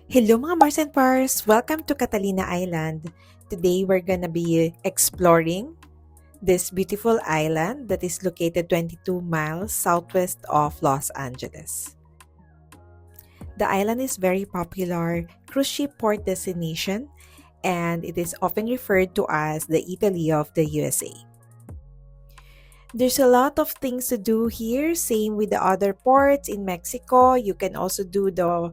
Hello mga Mars and Pars! Welcome to Catalina Island. Today we're gonna be exploring this beautiful island that is located 22 miles southwest of Los Angeles. The island is very popular cruise ship port destination and it is often referred to as the Italy of the USA. There's a lot of things to do here, same with the other ports in Mexico. You can also do the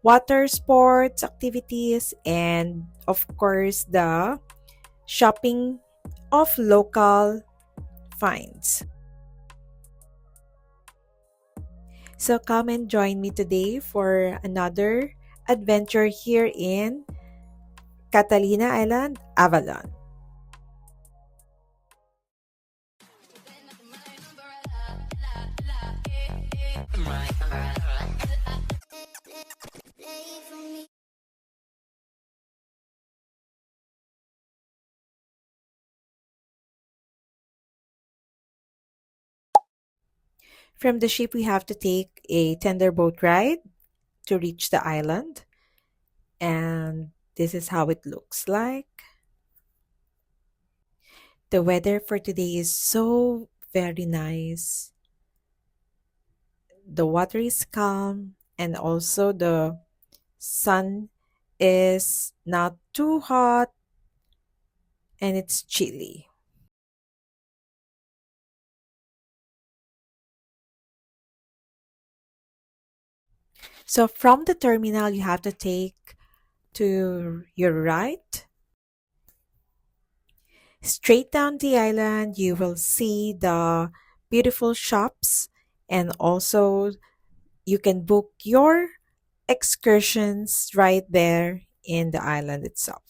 water sports activities, and of course the shopping of local finds. So come and join me today for another adventure here in Catalina Island, Avalon. From the ship we have to take a tender boat ride to reach the island, and this is how it looks like. The weather for today is so very nice. The water is calm, and also the sun is not too hot, and it's chilly. So from the terminal you have to take to your right straight down the island. You will see the beautiful shops, and also you can book your excursions right there in the island itself.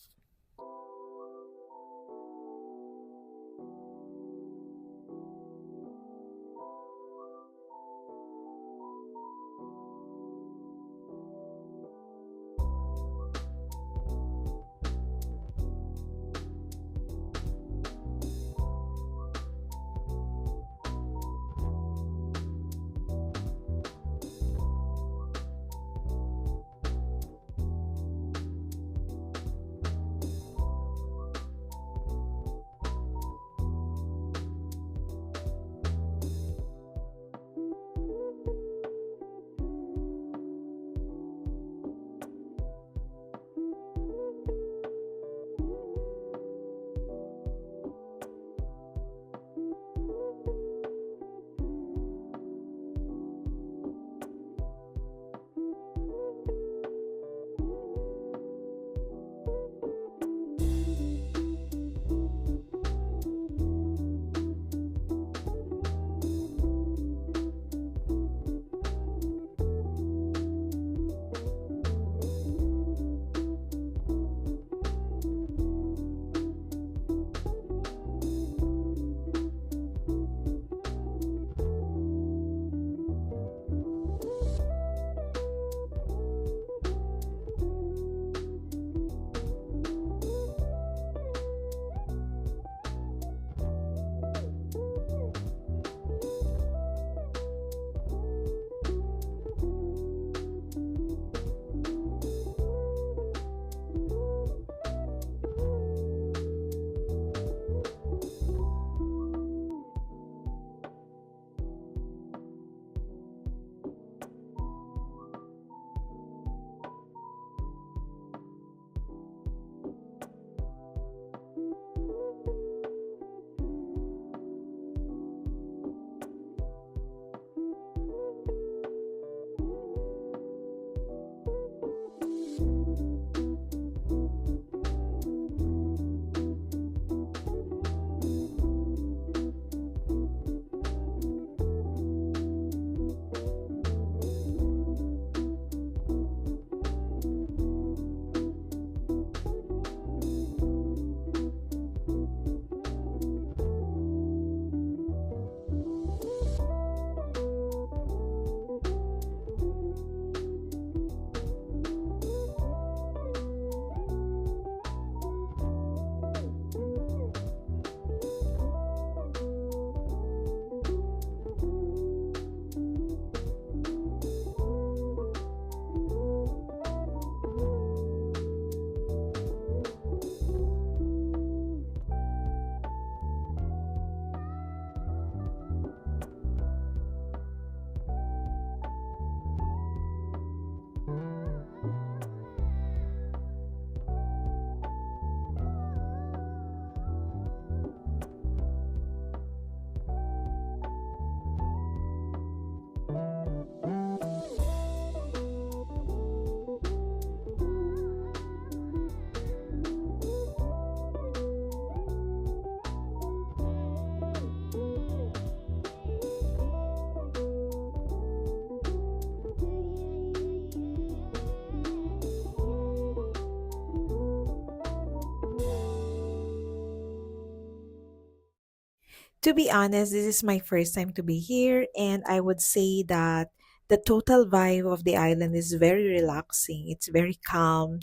To be honest, this is my first time to be here, and I would say that the total vibe of the island is very relaxing. It's very calm.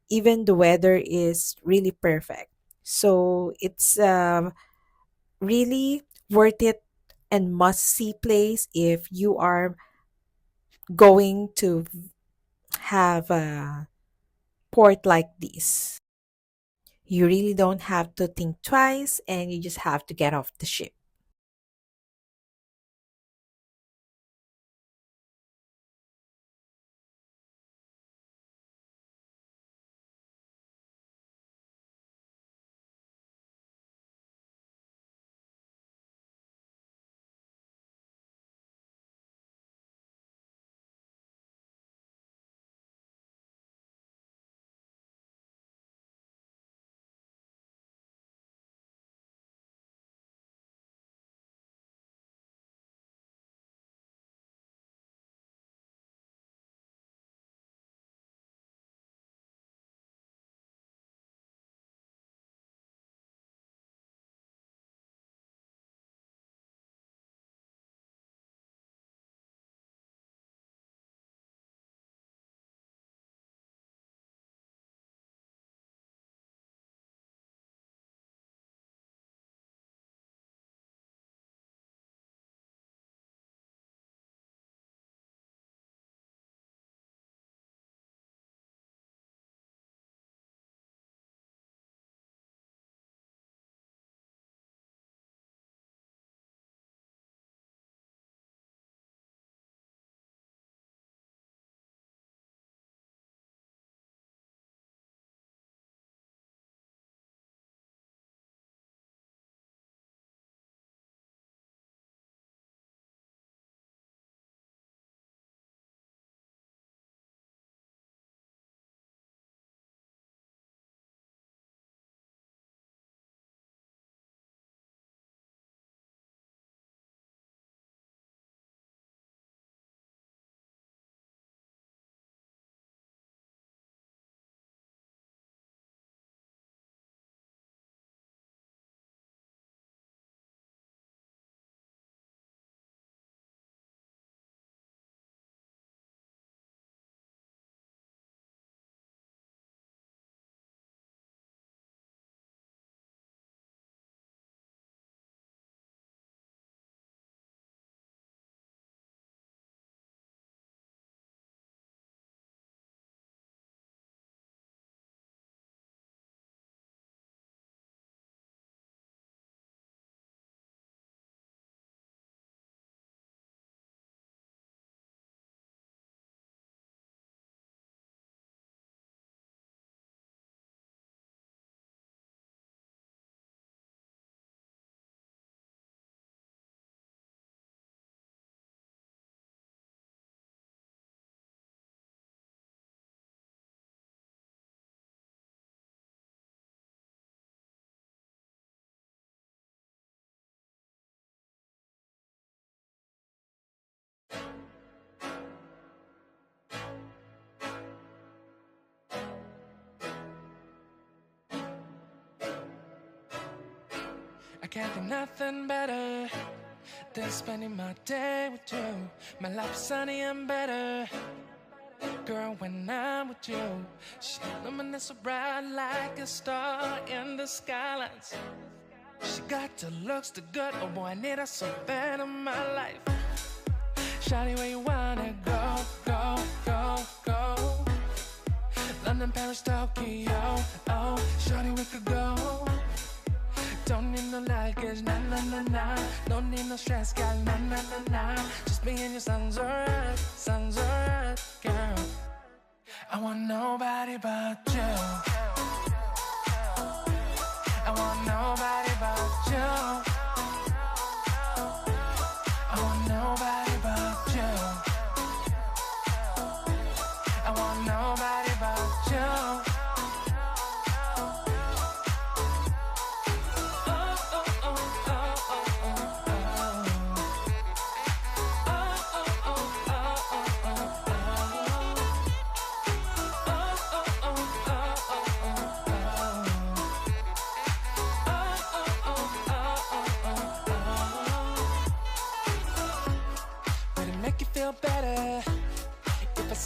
Even the weather is really perfect. So it's really worth it and must see place if you are going to have a port like this. You really don't have to think twice and you just have to get off the ship. I can't think nothing better than spending my day with you. My life's sunny and better, girl, when I'm with you. She luminous so bright like a star in the skylines. She got the looks, the good, oh boy, I need her so bad in my life. Shawty, where you wanna go, go, go, go? London, Paris, Tokyo, oh, shawty, we could go. Don't need no luggage, nah, nah, nah, nah. Don't need no stress, girl, nah, nah, nah, nah. Just me and you sounds alright, girl. I want nobody but you. I want nobody but you. I want nobody but you. I want nobody but you.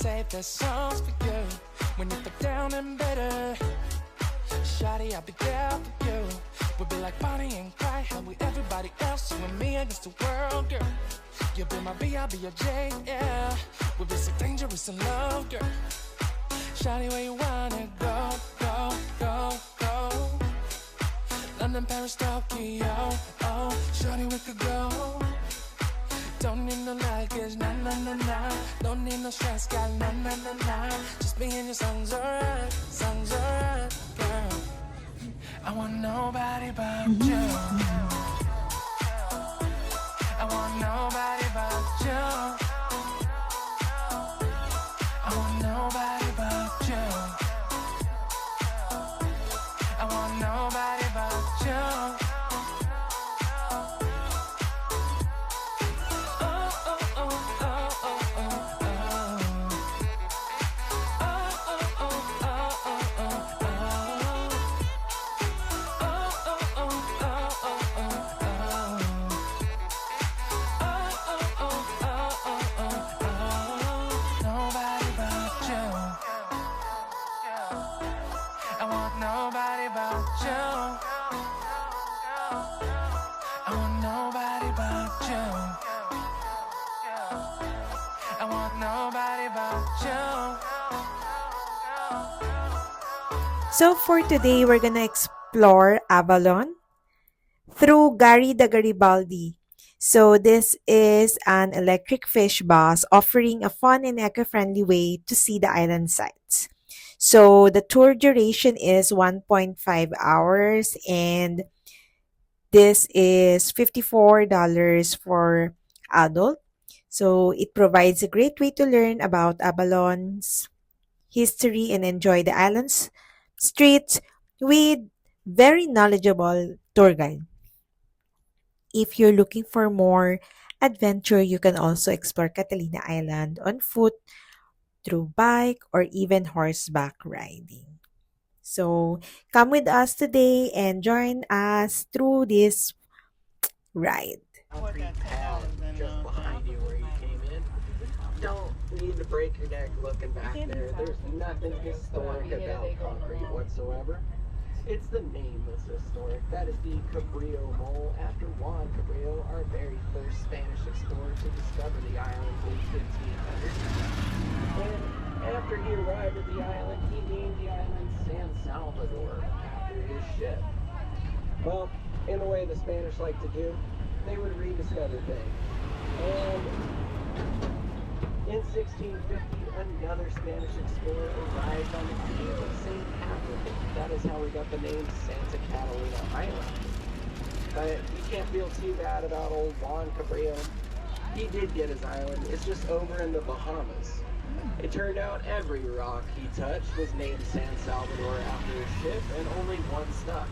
save the songs for you. When you feel down and bitter, shawty, I'll be there for you. We'll be like Bonnie and Clyde, how we everybody else, you and me against the world, girl. You'll be my B, I'll be your J, yeah. We'll be so dangerous in love, girl. Shawty, where you wanna go, go, go, go? London, Paris, Tokyo, oh, shawty, we could go. Don't need no luggage, nah, nah, nah, nah. Don't need no stress, got nah, nah, nah, nah. Just me and your songs alright, girl. I want nobody but you. I want nobody but you. I want nobody but you. I want nobody but you. Nobody but you. I want nobody but you. I want nobody but you. So for today, we're gonna explore Avalon through Gary the Garibaldi. So this is an electric fish bus offering a fun and eco-friendly way to see the island sights. So the tour duration is 1.5 hours and this is $54 for adult. So it provides a great way to learn about Avalon's history and enjoy the island's streets with very knowledgeable tour guide. If you're looking for more adventure, you can also explore Catalina Island on foot, through bike, or even horseback riding. So come with us today and join us through this ride. Concrete pad just behind you where you came in. Don't need to break your neck looking back there. There's nothing historic about concrete whatsoever. It's the name that's historic. That is the Cabrillo Mole, after Juan Cabrillo, our very first Spanish explorer to discover the island in 1500. And after he arrived at the island, he named the island San Salvador after his ship. Well, in the way the Spanish like to do, they would rediscover things. And in 1650, another Spanish explorer arrived on the key of St. Catherine. That is how we got the name Santa Catalina Island. But you can't feel too bad about old Juan Cabrillo. He did get his island. It's just over in the Bahamas. It turned out every rock he touched was named San Salvador after his ship, and only one stuck.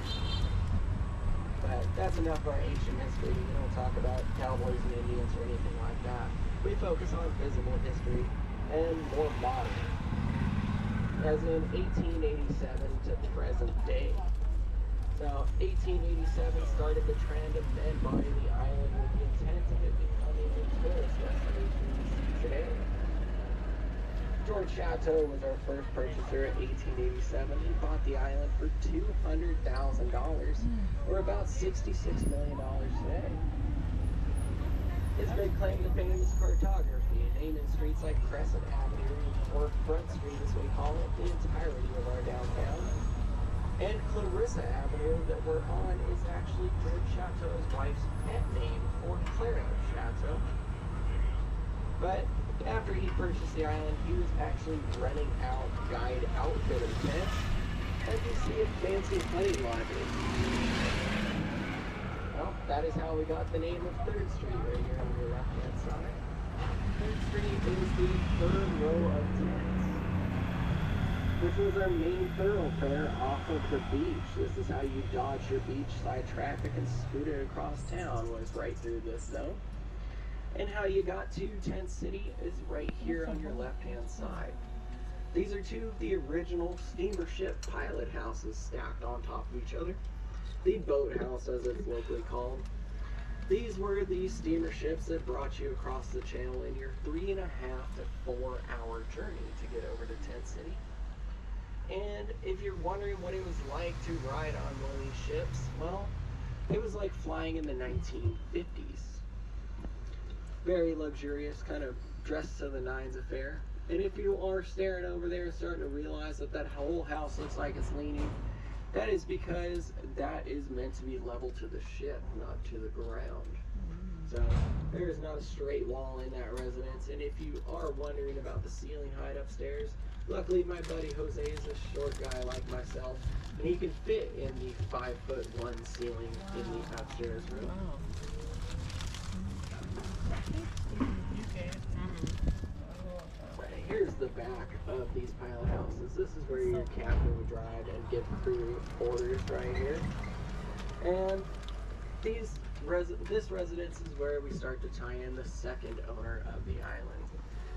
But that's enough of our ancient history. We don't talk about cowboys and Indians or anything like that. We focus on visible history and more modern, as in 1887 to present day. So 1887 started the trend of men buying the island with the intent of it becoming a tourist destination today. George Chateau was our first purchaser in 1887. He bought the island for $200,000, or about $66 million today. His big claim to fame is cartography, naming streets like Crescent Avenue, or Front Street as we call it, the entirety of our downtown. And Clarissa Avenue that we're on is actually George Chateau's wife's pet name for Clara Chateau. But after he purchased the island, he was actually renting out guide outfitter tents, as you see a fancy plane library. Well, that is how we got the name of 3rd Street right here on your left-hand side. 3rd Street is the third row of tents, which was our main thoroughfare off of the beach. This is how you dodge your beachside traffic and scoot it across town, was right through this zone. And how you got to Tent City is right here on your left-hand side. These are two of the original steamer ship pilot houses stacked on top of each other. The boathouse, as it's locally called. These were the steamer ships that brought you across the channel in your 3.5 to 4 hour journey to get over to Tent City. And if you're wondering what it was like to ride on one of these ships, well, it was like flying in the 1950s. Very luxurious, kind of dressed to the nines affair. And if you are staring over there and starting to realize that that whole house looks like it's leaning, that is because that is meant to be level to the ship, not to the ground. So there is not a straight wall in that residence. And if you are wondering about the ceiling height upstairs, luckily my buddy Jose is a short guy like myself, and he can fit in the 5'1" ceiling in the upstairs room. Wow. You can. Here's the back of these pilot houses. This is where your captain would drive and give crew orders right here. And this residence is where we start to tie in the second owner of the island,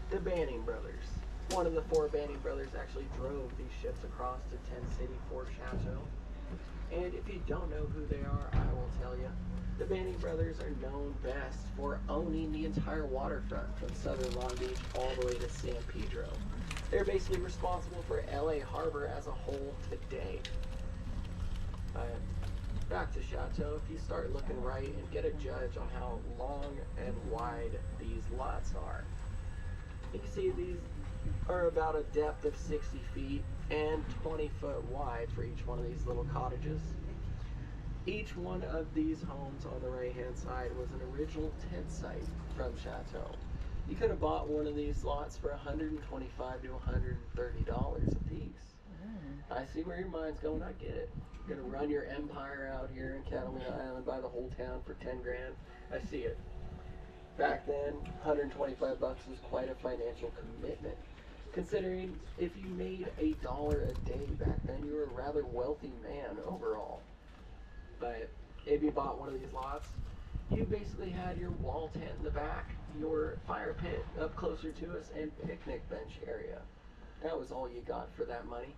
the Banning brothers. One of the 4 Banning brothers actually drove these ships across to Tent City Fort Chateau. And if you don't know who they are, I will tell you. The Banning brothers are known best for owning the entire waterfront from southern Long Beach all the way to San Pedro. They're basically responsible for LA Harbor as a whole today. Back to Chateau, if you start looking right and get a judge on how long and wide these lots are. You can see these are about a depth of 60 feet and 20 foot wide for each one of these little cottages. Each one of these homes on the right hand side was an original tent site from Chateau. You could have bought one of these lots for $125 to $130 a piece. I see where your mind's going, I get it. You're gonna run your empire out here in Catalina Island, buy the whole town for 10 grand. I see it. Back then, 125 bucks was quite a financial commitment. Considering if you made $1 a day back then, you were a rather wealthy man overall. But if you bought one of these lots, you basically had your wall tent in the back, your fire pit up closer to us, and picnic bench area. That was all you got for that money.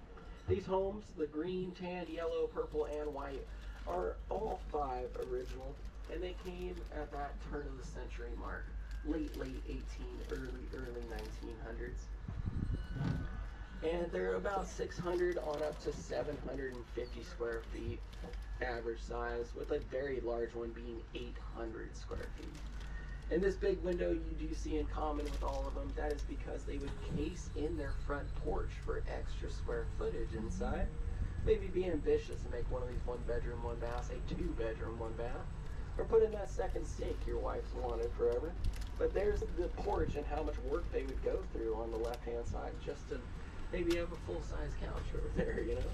These homes, the green, tan, yellow, purple, and white, are all 5 original, and they came at that turn of the century mark, late 18, early 1900s. And they're about 600 on up to 750 square feet average size, with a very large one being 800 square feet. And this big window you do see in common with all of them, that is because they would case in their front porch for extra square footage inside. Maybe be ambitious and make one of these 1 bedroom, 1 bath, say 2 bedroom, 1 bath, or put in that second sink your wife's wanted forever. But there's the porch and how much work they would go through on the left hand side just to maybe have a full-size couch over there, you know?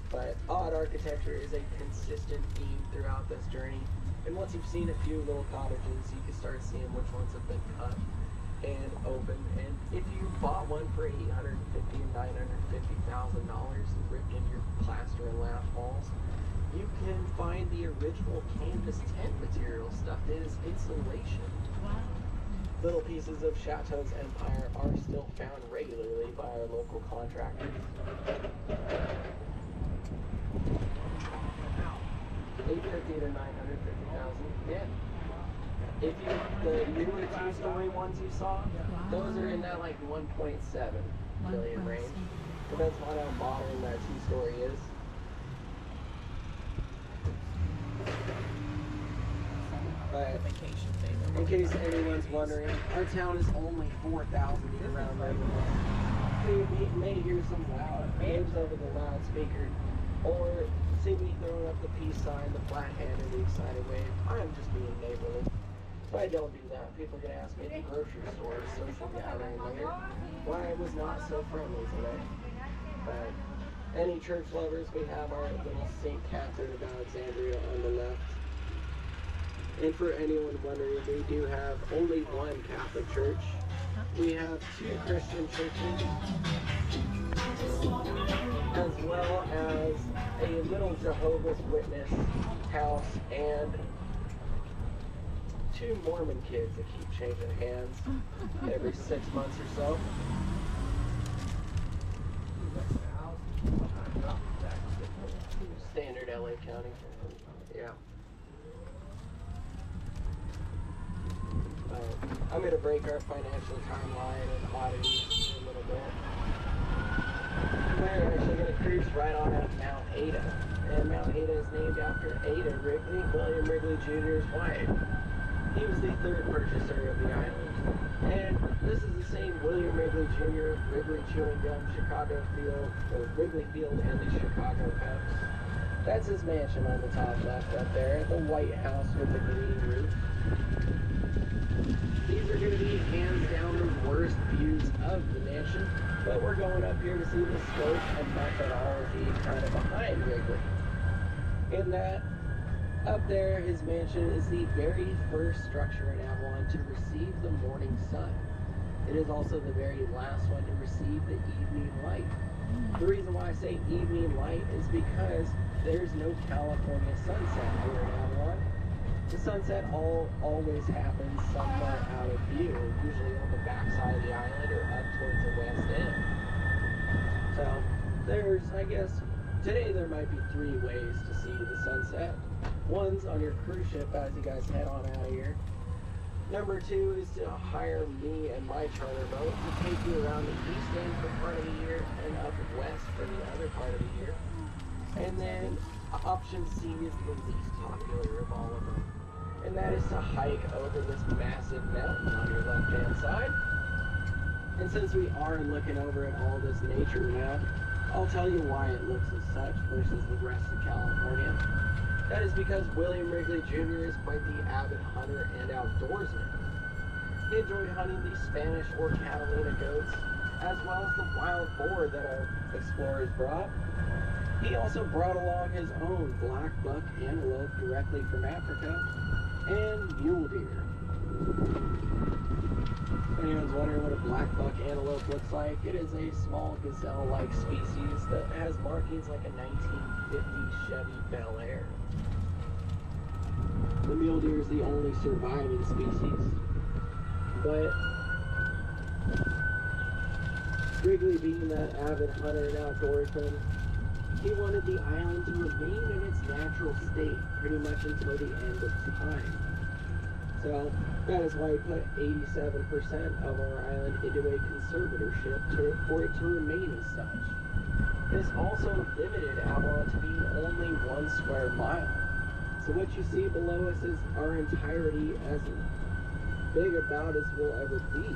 But odd architecture is a consistent theme throughout this journey. And once you've seen a few little cottages, you can start seeing which ones have been cut and open. And if you bought one for $850,000 and $950,000 and ripped in your plaster and lath walls, you can find the original canvas tent material stuffed in as insulation. Wow. Little pieces of Chateau's empire are still found regularly by our local contractors. 850 to 950,000. Yeah. If you the newer 2-story ones you saw, those are in that like 1.7 million range. Depends on how modern that 2-story is. But in case anyone's wondering, our town is only 4,000 year-round residents. So you may hear some loud waves over the loudspeaker, or see me throwing up the peace sign, the flat hand, or the excited wave. I'm just being neighborly. If I don't do that, people are going to ask me at the grocery store, social gathering later, why I was not so friendly today. But any church lovers, we have our little St. Catherine of Alexandria on the left. And for anyone wondering, we do have only one Catholic church. We have 2 Christian churches, as well as a little Jehovah's Witness house and 2 Mormon kids that keep changing hands every 6 months or so. Standard LA County. Yeah. break our financial timeline and oddities a little bit. We're actually going to cruise right on up Mount Ada. And Mount Ada is named after Ada Wrigley, William Wrigley Jr.'s wife. He was the third purchaser of the island. And this is the same William Wrigley Jr., Wrigley Chewing Gum, Chicago Field, or Wrigley Field and the Chicago Cubs. That's his mansion on the top left up there, the White House with the green roof. These are going to be hands down the worst views of the mansion, but we're going up here to see the scope and methodology kind of behind Wrigley. In that, up there, his mansion is the very first structure in Avalon to receive the morning sun. It is also the very last one to receive the evening light. The reason why I say evening light is because there's no California sunset here in Avalon. The sunset always happens somewhere out of view, usually on the backside of the island or up towards the west end. So there's, I guess, today there might be 3 ways to see the sunset. One's on your cruise ship as you guys head on out of here. Number 2 is to hire me and my charter boat to take you around the east end for part of the year and up west for the other part of the year. And then option C is the least popular of all of them. And that is to hike over this massive mountain on your left-hand side. And since we are looking over at all this nature now, I'll tell you why it looks as such versus the rest of California. That is because William Wrigley Jr. is quite the avid hunter and outdoorsman. He enjoyed hunting the Spanish or Catalina goats, as well as the wild boar that our explorers brought. He also brought along his own black buck antelope directly from Africa, and mule deer. If anyone's wondering what a black buck antelope looks like, it is a small gazelle-like species that has markings like a 1950 Chevy Bel Air. The mule deer is the only surviving species, but Wrigley, being that avid hunter and outdoorsman, he wanted the island to remain in its natural state pretty much until the end of time. So that is why he put 87% of our island into a conservatorship for it to remain as such. This also limited Avalon to being only 1 square mile. So what you see below us is our entirety, as big about as we'll ever be.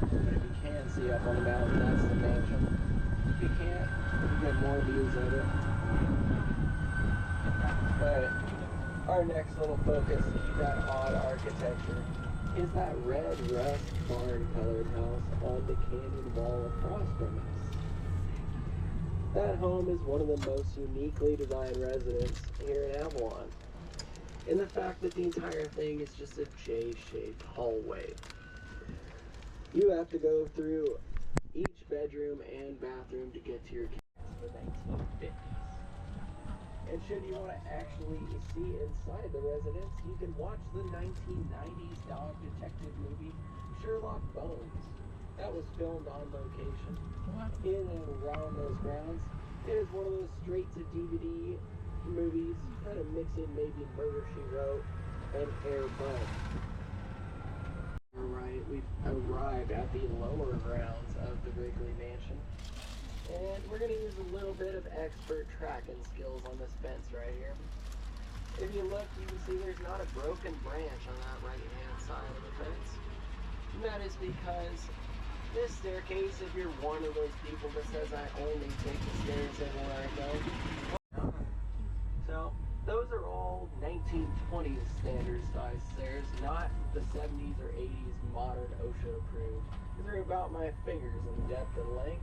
But if you can see up on the mountain, that's the mansion. If you can't, you get more views of it. But our next little focus, that odd architecture, is that red rust barn colored house on the canyon wall across from us. That home is one of the most uniquely designed residences here in Avalon. In the fact that the entire thing is just a J-shaped hallway. You have to go through each bedroom and bathroom to get to your kitchen in the 1950s. And should you want to actually see inside the residence, you can watch the 1990s dog detective movie Sherlock Bones. That was filmed on location in and around those grounds. It is one of those straight-to-DVD movies, kind of mixing maybe Murder, She Wrote and Air Bud. Alright, we've arrived at the lower grounds of the Wrigley Mansion. And we're going to use a little bit of expert tracking skills on this fence right here. If you look, you can see there's not a broken branch on that right-hand side of the fence. And that is because this staircase, if you're one of those people that says I only take the stairs everywhere I go, so those are all 1920s standard size stairs, not the 70s or 80s modern OSHA approved. They're about my fingers in depth and length.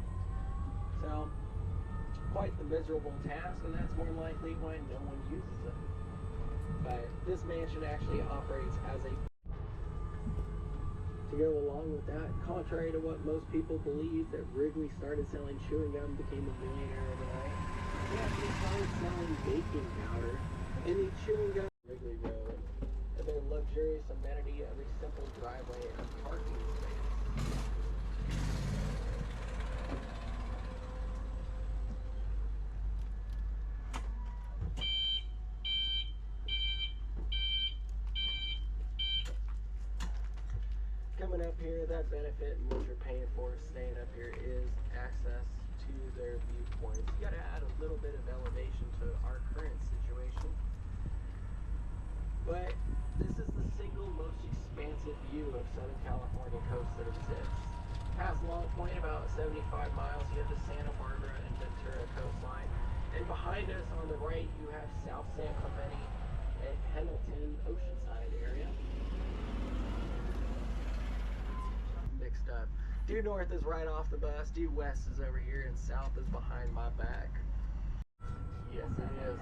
So, quite the miserable task, and that's more likely why no one uses it. But this mansion actually operates as a... To go along with that, contrary to what most people believe, that Wrigley started selling chewing gum, became a millionaire overnight, he actually started selling baking powder in the chewing gum Wrigley Road, and their luxurious amenity of a simple driveway and parking space. Coming up here, that benefit and what you're paying for staying up here is access to their viewpoints. You gotta add a little bit of elevation to our current situation. But this is the single most expansive view of Southern California coast that exists. Past Long Point, about 75 miles, you have the Santa Barbara and Ventura coastline. And behind us on the right, you have South San Clemente and Pendleton Oceanside area. Mixed up. Due north is right off the bus, due west is over here, and south is behind my back. Yes, it is.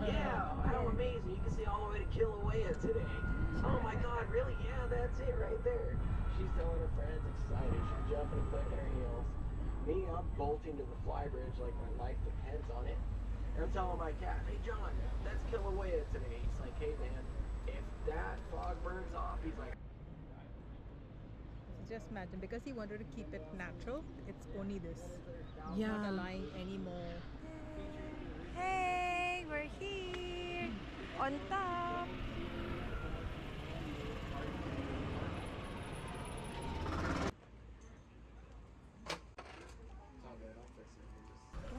Yeah, how amazing. You can see all the way to Kilauea today. Oh my god, really? Yeah, that's it right there. She's telling her friends, excited. She's jumping and clicking her heels. Me, I'm bolting to the flybridge like my life depends on it. And I'm telling my cat, hey John, that's Kilauea today. He's like, hey man, if that fog burns off, he's like, Just imagine, because he wanted to keep it natural, it's only this. Not Yeah. allowing any more. Hey, we're here on top.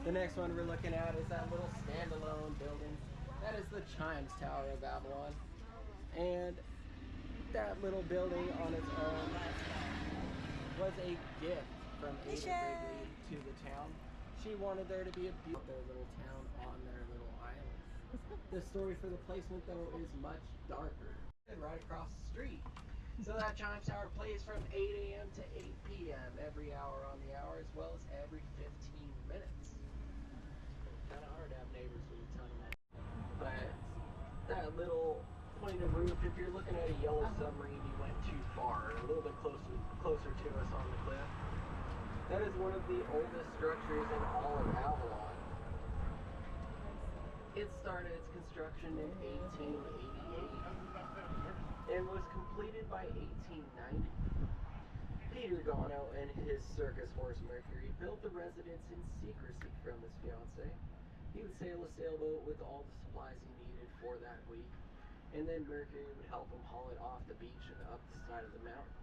The next one we're looking at is that little standalone building. That is the Chimes Tower of Babylon. And that little building on its own was a gift from Ada Wrigley to the town. She wanted there to be a beautiful little town on their little island. The story for the placement, though, is much darker. And right across the street. So that Chimes Tower plays from 8 a.m. to 8 p.m. every hour on the hour, as well as every 15 minutes. Kind of hard to have neighbors with a ton of money. But that little point of roof, if you're looking at a yellow submarine, you went too far. A little bit closer to us on the cliff. That is one of the oldest structures in all of Avalon. It started its construction in 1888 and was completed by 1890. Peter Gano and his circus horse Mercury built the residence in secrecy from his fiancée. He would sail a sailboat with all the supplies he needed for that week, and then Mercury would help him haul it off the beach and up the side of the mountain.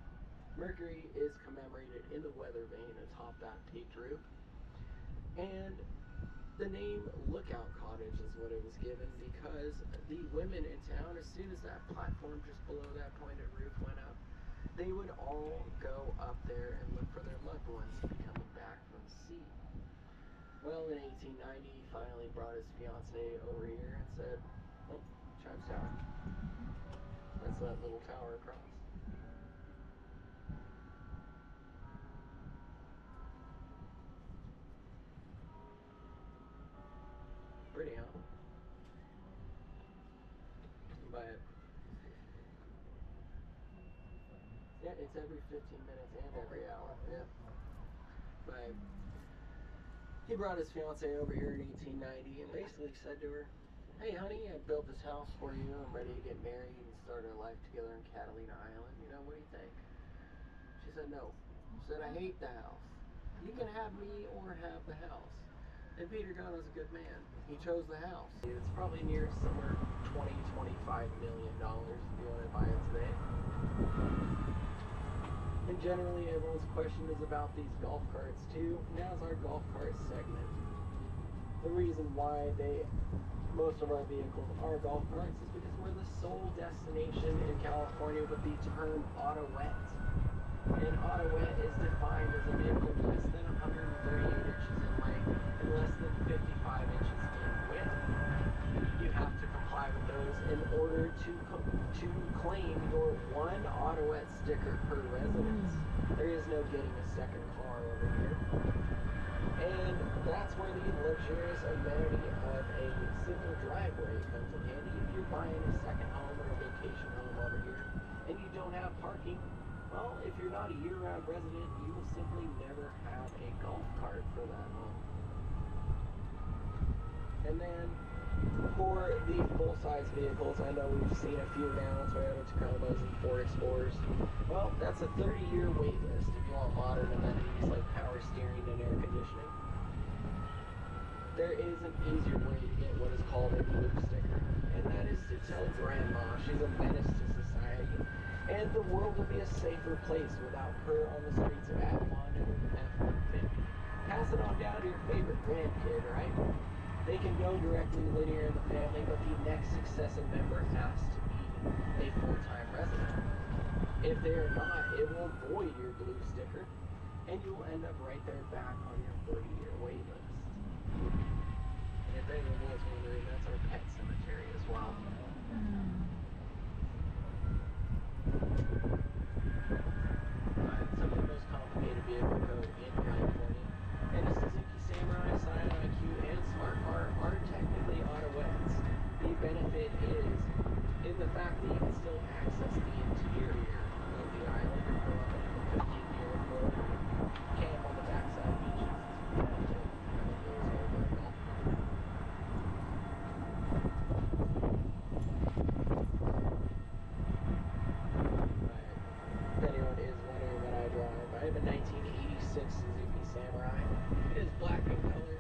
Mercury is commemorated in the weather vane atop that peaked roof, and the name Lookout Cottage is what it was given because the women in town, as soon as that platform just below that pointed roof went up, they would all go up there and look for their loved ones to be coming back from sea. Well, in 1890, he finally brought his fiancée over here and said, oh, Chimes Tower. That's that little tower across. Pretty, huh? But yeah, it's every 15 minutes and every hour. Yeah. But he brought his fiancée over here in 1890 and basically said to her, hey honey, I built this house for you. I'm ready to get married and start our life together in Catalina Island. You know, what do you think? She said no. She said, I hate the house. You can have me or have the house. And Peter Gano's a good man. He chose the house. It's probably near somewhere $20–25 million if you want to buy it today. And generally everyone's question is about these golf carts too. Now's our golf cart segment. The reason why most of our vehicles are golf carts is because we're the sole destination in California with the term autowet. And autowet is defined as a vehicle less than 138 inches in length and less than 55 inches in width. You have to comply with those in order to claim your one autowet sticker per residence. There is no getting a second car over here. And that's where the luxurious amenity of a simple driveway comes in handy. If you're buying a second home or a vacation home over here and you don't have parking, well, if you're not a year-round resident, you will simply never have a golf cart for that home. And then For the full-size vehicles, I know we've seen a few now, Toyota Tacomas and Ford Explorers. Well, that's a 30-year wait list if you want modern amenities like power steering and air conditioning. There is an easier way to get what is called a blue sticker, and that is to tell Grandma she's a menace to society, and the world will be a safer place without her on the streets of Avalon doing F-150. Pass it on down to your favorite grandkid, right? They can go directly linear in the family, but the next successive member has to be a full-time resident. If they are not, it will void your blue sticker, and you will end up right there back on your 30-year wait list. And if anyone was wondering, that's our pet cemetery as well. Some of the most complicated vehicle code in California. And a Suzuki Samurai, Scion IQ, and Smart Car are technically auto-eds. The benefit is in the fact that you can still access the interior of the island and pull up into the 15-year road. Camp on the backside beaches is fantastic. Over a golf cart. If anyone is wondering what I drive, I have a 1986 Suzuki Samurai. It is black in color,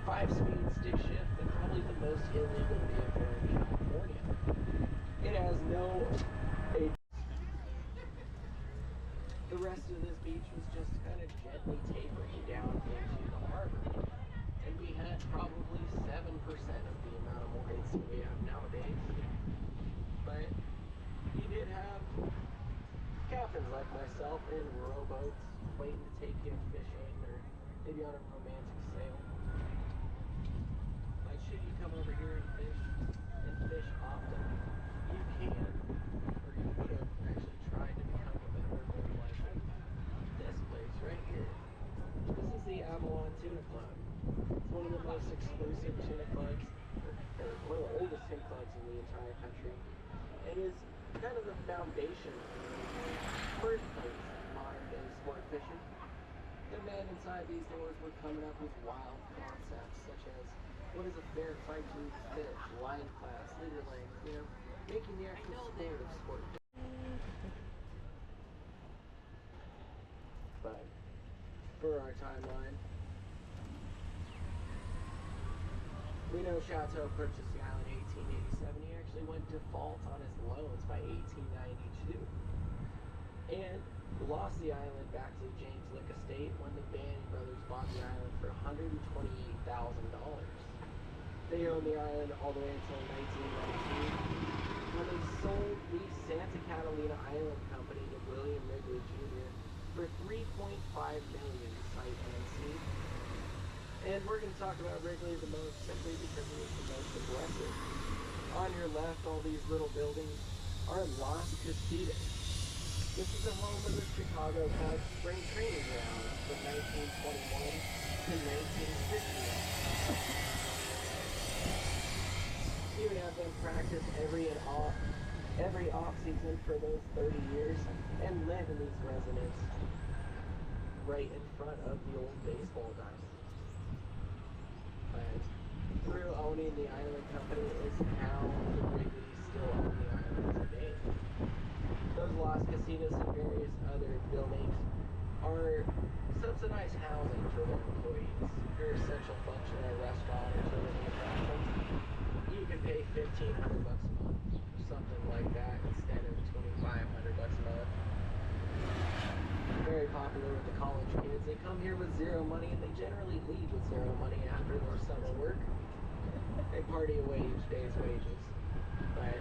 5-speed stick shift, and probably the most illegal vehicle in California. It has no age. The rest of this beach was just kind of gently tapering down into the harbor. And we had probably 7% of the amount of whites that we have nowadays. But you did have captains like myself in rowboats waiting to take you fishing or maybe on a romantic sail. Like, should you come over here and fish often, you can, or you could have actually tried to become a member of like this place right here. This is the Avalon Tuna Club. It's one of the most exclusive tuna clubs, or one of the oldest tuna clubs in the entire country. It is kind of the foundation, birthplace of modern day sport fishing. The men inside these doors were coming up with wild concepts such as what is a fair fight to each fish, line class, leader length, making the actual sport of sport fishing. But for our timeline, we know Chateau purchased the island in 1887. He actually went default on his loans by 1892. And lost the island back to the James Lick estate when the Banny brothers bought the island for $128,000. They owned the island all the way until 1919 when they sold the Santa Catalina Island Company to William Wrigley Jr. for $3.5 million sight unseen. And we're going to talk about Wrigley the most simply because it is the most aggressive. On your left, all these little buildings are Las Casitas. This is the home of the Chicago Cubs spring training grounds from 1921 to 1951. You would have them practice every off season for those 30 years and live in these residences right in front of the old baseball diamond. But through owning the island company is how the Wrigley's still own the island today. Those Las Casitas and various other buildings are subsidized housing for their employees. If you're an essential function at a restaurant or tourism attraction, you can pay $1,500 a month or something like that instead of $2,500 a month. Very popular with the college kids. They come here with zero money and they generally leave with zero money after their summer work. They party away each day's wages. But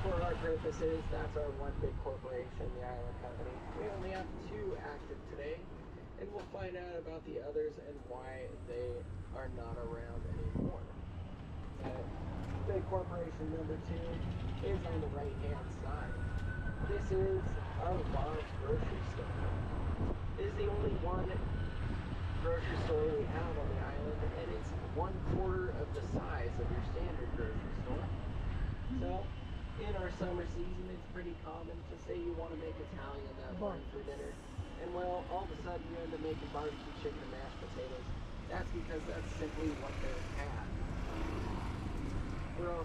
for our purposes, that's our one big corporation, the Island Company. We only have 2 active today, and we'll find out about the others and why they are not around anymore. Big corporation number 2 is on the right-hand side. This is our Bob's grocery store. It is the only one grocery store we have on the island, and it's 1/4 of the size of your standard grocery store. So, in our summer season, it's pretty common to say you want to make Italian that morning for dinner. And well, all of a sudden you end up making barbecue chicken and mashed potatoes. That's because that's simply what they have.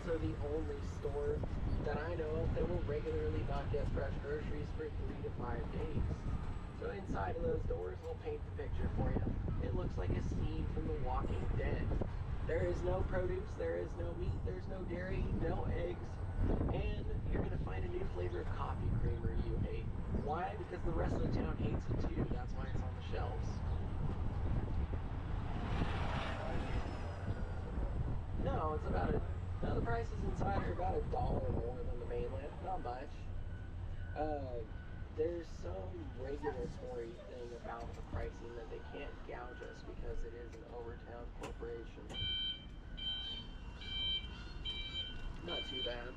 also the only store that I know of that will regularly not get fresh groceries for 3 to 5 days. So inside of those doors, we'll paint the picture for you. It looks like a scene from The Walking Dead. There is no produce, there is no meat, there's no dairy, no eggs, and you're going to find a new flavor of coffee creamer you hate. Why? Because the rest of the town hates it too. That's why it's on the shelves. No, it's about a. No, the prices inside are about $1 more than the mainland. Not much. There's some regulatory thing about the pricing that they can't gouge us because it is an overtown corporation. Not too bad.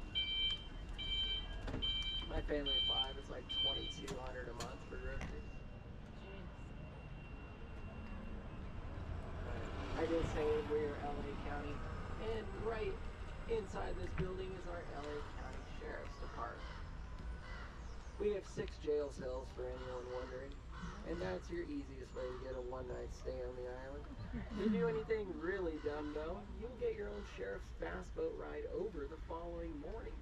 My family of 5, it's like $2,200 a month for groceries. I did say we're LA County, and right inside this building is our LA County Sheriff's Department. We have 6 jail cells for anyone wondering, and that's your easiest way to get a one-night stay on the island. If you do anything really dumb though, you'll get your own sheriff's fast boat ride over the following morning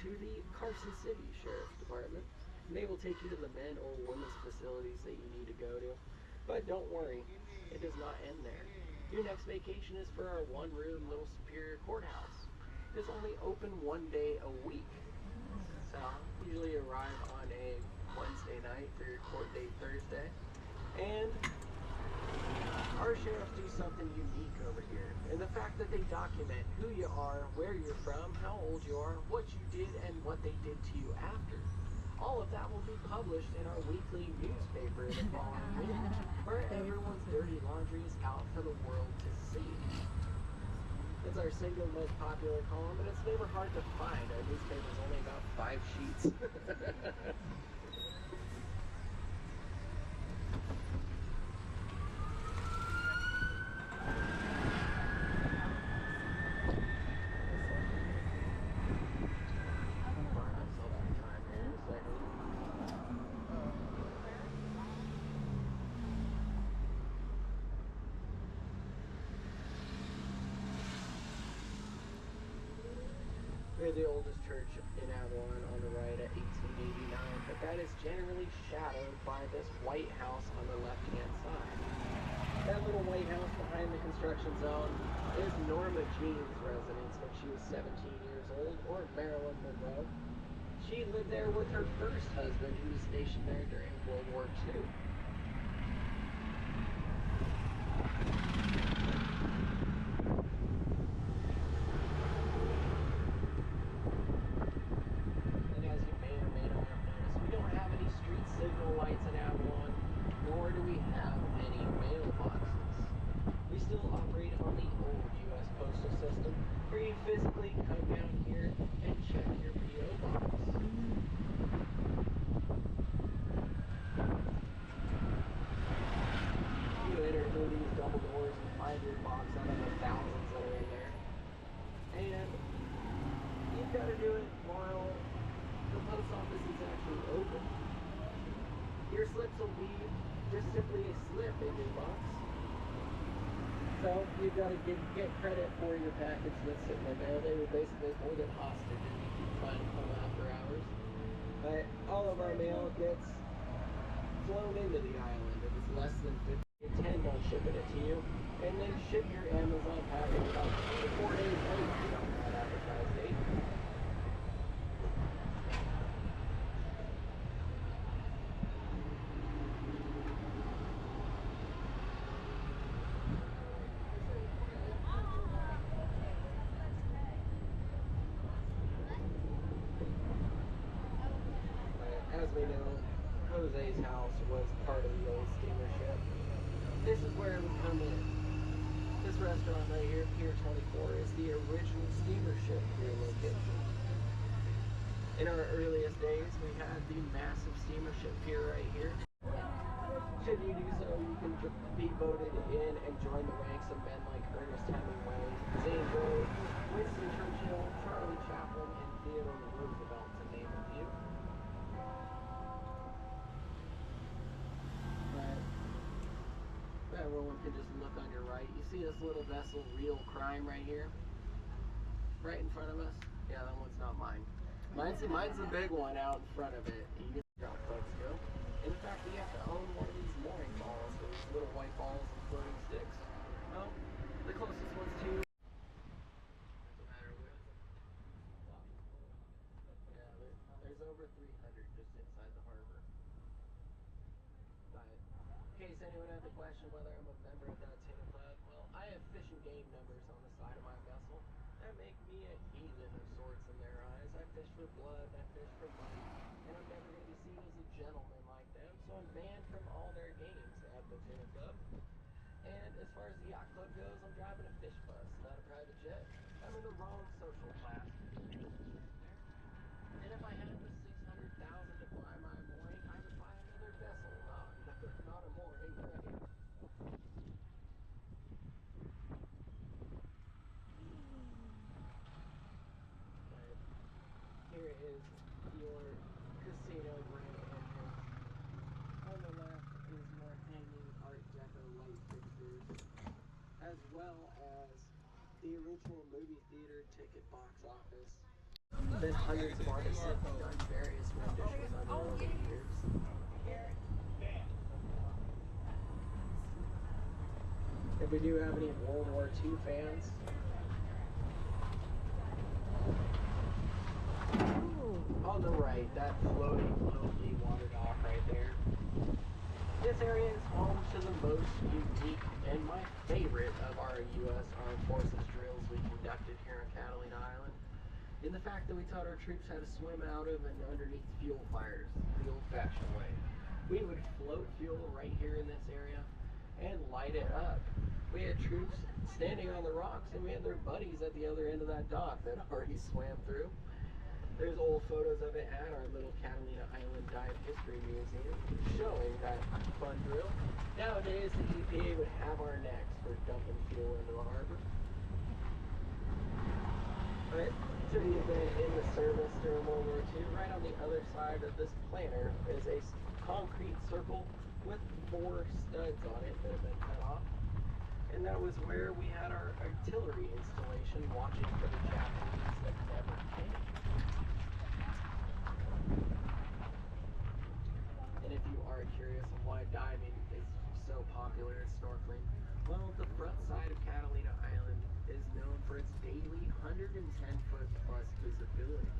to the Carson City Sheriff's Department, and they will take you to the men or women's facilities that you need to go to. But don't worry, it does not end there. Your next vacation is for our one-room little Superior Courthouse. It's only open 1 day a week. So usually arrive on a Wednesday night for your court date Thursday. And our sheriffs do something unique over here. And the fact that they document who you are, where you're from, how old you are, what you did, and what they did to you after. All of that will be published in our weekly newspaper the following week, where everyone's dirty laundry is out for the world to see. It's our single most popular column, but it's never hard to find. Our newspaper's only about 5 sheets. We're the oldest church in Avalon on the right at 1889, but that is generally shadowed by this White House on the left-hand side. That little White House behind the construction zone is Norma Jean's residence when she was 17 years old, or Marilyn Monroe. She lived there with her first husband, who was stationed there during World War II. Physically come down here and check your P.O. box. You enter through these double doors and find your box out of the thousands that are in there. And you've got to do it while the post office is actually open. Your slips will be just simply a slip in your box. So you've got to get credit for your package that's sitting in there. They would basically hold it hostage if you keep trying to come after hours. But all of our mail gets flown into the island. If it's less than 50, intend on shipping it to you. And then ship your Amazon package about 2 to 4 days later if you don't have that advertised date. As we know, Jose's house was part of the old steamer ship. This is where it would come in. This restaurant right here, Pier 24, is the original steamer ship pier location. In our earliest days, we had the massive steamer ship pier right here. Should you do so, you can be voted in and join the ranks of men like Ernest Hemingway, Zane Grey, Winston Churchill, Charlie Chaplin, and Theodore Roosevelt, to name a few. Everyone can just look on your right. You see this little vessel, Real Crime, right here? right in front of us. Yeah, that one's not mine. Mine's the big one out in front of it. You get yacht clubs go. And in fact, we have to own one of these mooring balls, those little white balls and floating sticks. Well, the closest one's to. Doesn't matter with. Yeah, there's over 300 just inside the harbor. But in case anyone had the question whether I'm a member of that tuna club, well, I have fish and game numbers on the side of my vessel that make me a heathen of sorts in their eyes. I fish for blood, I fish for money, and I'm never going to be seen as a gentleman like them, so I'm banned from all their games at the tuna club. And as far as the yacht club goes, I'm driving a fish bus, not a private jet. I'm in the wrong social class to be a businessman there. And if I had the 600,000 to buy my mooring, I would buy another vessel, not a mooring, right? But here is your casino grand entrance. On the left is more hanging Art Deco light fixtures, as well as the original movie theater ticket box office that hundreds of artists have done various renditions of over the years. If we do have any World War II fans, on the right, that floating lonely water dock right there. This area is home to the most unique and my favorite of our U.S. Armed Forces drills we conducted here on Catalina Island. In the fact that we taught our troops how to swim out of and underneath fuel fires the old-fashioned way. We would float fuel right here in this area and light it up. We had troops standing on the rocks and we had their buddies at the other end of that dock that already swam through. There's old photos of it at our little Catalina Island Dive History Museum showing that fun drill. Nowadays, the EPA would have our necks for dumping fuel into the harbor. But to the event in the service during World War II, right on the other side of this planter is a concrete circle with 4 studs on it that have been cut off. And that was where we had our artillery installation watching for the Japanese that never came. And if you are curious on why diving is so popular as snorkeling, well, the front side of Catalina Island is known for its daily 110-foot plus visibility.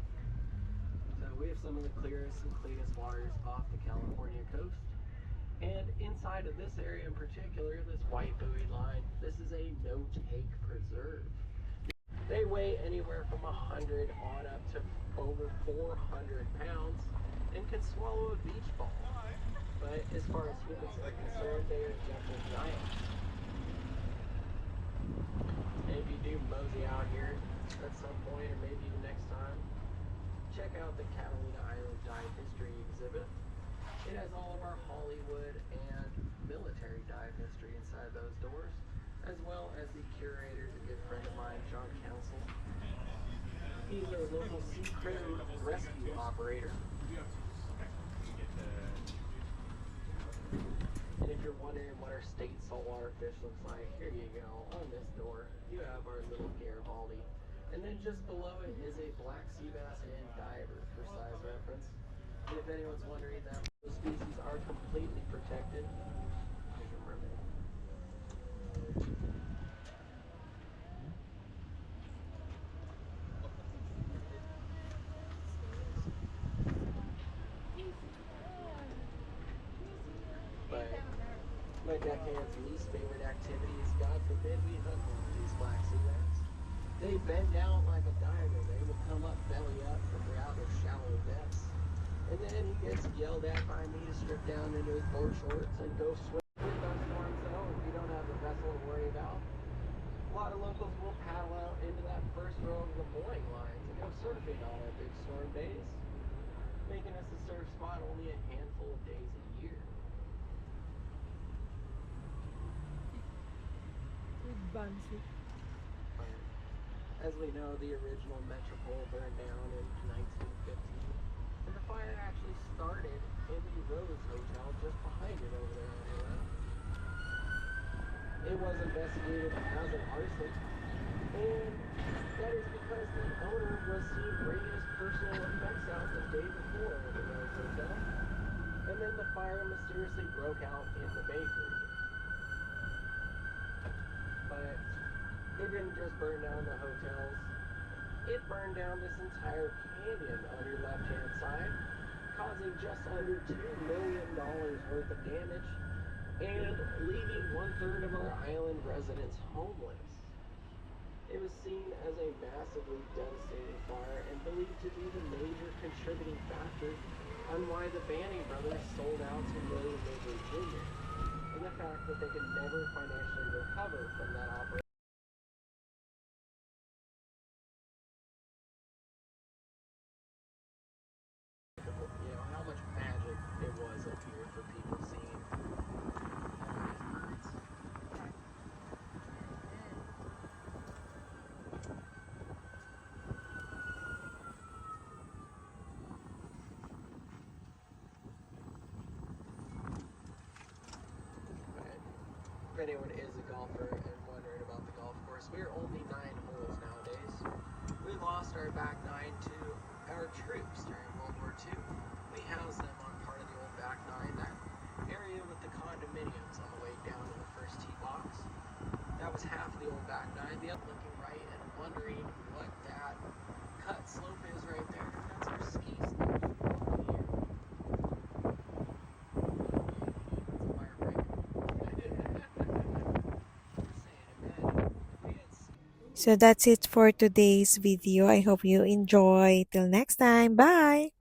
So we have some of the clearest and cleanest waters off the California coast. And inside of this area in particular, this white buoyed line, this is a no-take preserve. They weigh anywhere from 100 on up to over 400 pounds and can swallow a beach ball. But as far as humans are concerned, they are gentle giants. And if you do mosey out here at some point, or maybe even next time, check out the Catalina Island Dive History exhibit. It has all of our Hollywood and military dive history inside those doors, as well as the curator, a good friend of mine, John Council. He's a local sea crew rescue operator. And if you're wondering what our state saltwater fish looks like, here you go. On this door, you have our little Garibaldi. And then just below it is a black sea bass and diver for size reference. And if anyone's wondering that, those species are completely protected. Here's your mermaid. But my deckhand's least favorite activity is, God forbid, we hunt one of these black sea bass. They bend down like a diver. They will come up belly up from out their shallow depths. And then he gets yelled at by me to strip down into his board shorts and go swim through thunderstorms though if you don't have a vessel to worry about. A lot of locals will paddle out into that first row of the mooring lines and go surfing on our big storm days, making us a surf spot only a handful of days a year. Bunsy. As we know, the original Metropole burned down in 1915, and the fire actually started in the Rose Hotel just behind it over there on the left. It was investigated as an arson, and that that is because the owner was seen bringing his personal effects out the day before at the Rose Hotel, and then the fire mysteriously broke out in the bakery. But it didn't just burn down the hotels, it burned down this entire canyon on your left-hand side, causing just under $2 million worth of damage and leaving one-third of our island residents homeless. It was seen as a massively devastating fire and believed to be the major contributing factor on why the Banning brothers sold out to William Major Jr. and the fact that they could never financially recover from that operation. You know, how much magic it was up here for people seeing all these birds. If anyone is a golfer and wondering about the golf course, we are only 9 holes nowadays. We lost our back 9 to our troops during World War II. We housed them on part of the old back 9, that area with the condominiums on the way down to the first tee box. That was half of the old back 9. The other looking right and wondering what that cut slope is right there. That's our ski slope over here. That's a fire break. So that's it for today's video. I hope you enjoy. Till next time. Bye.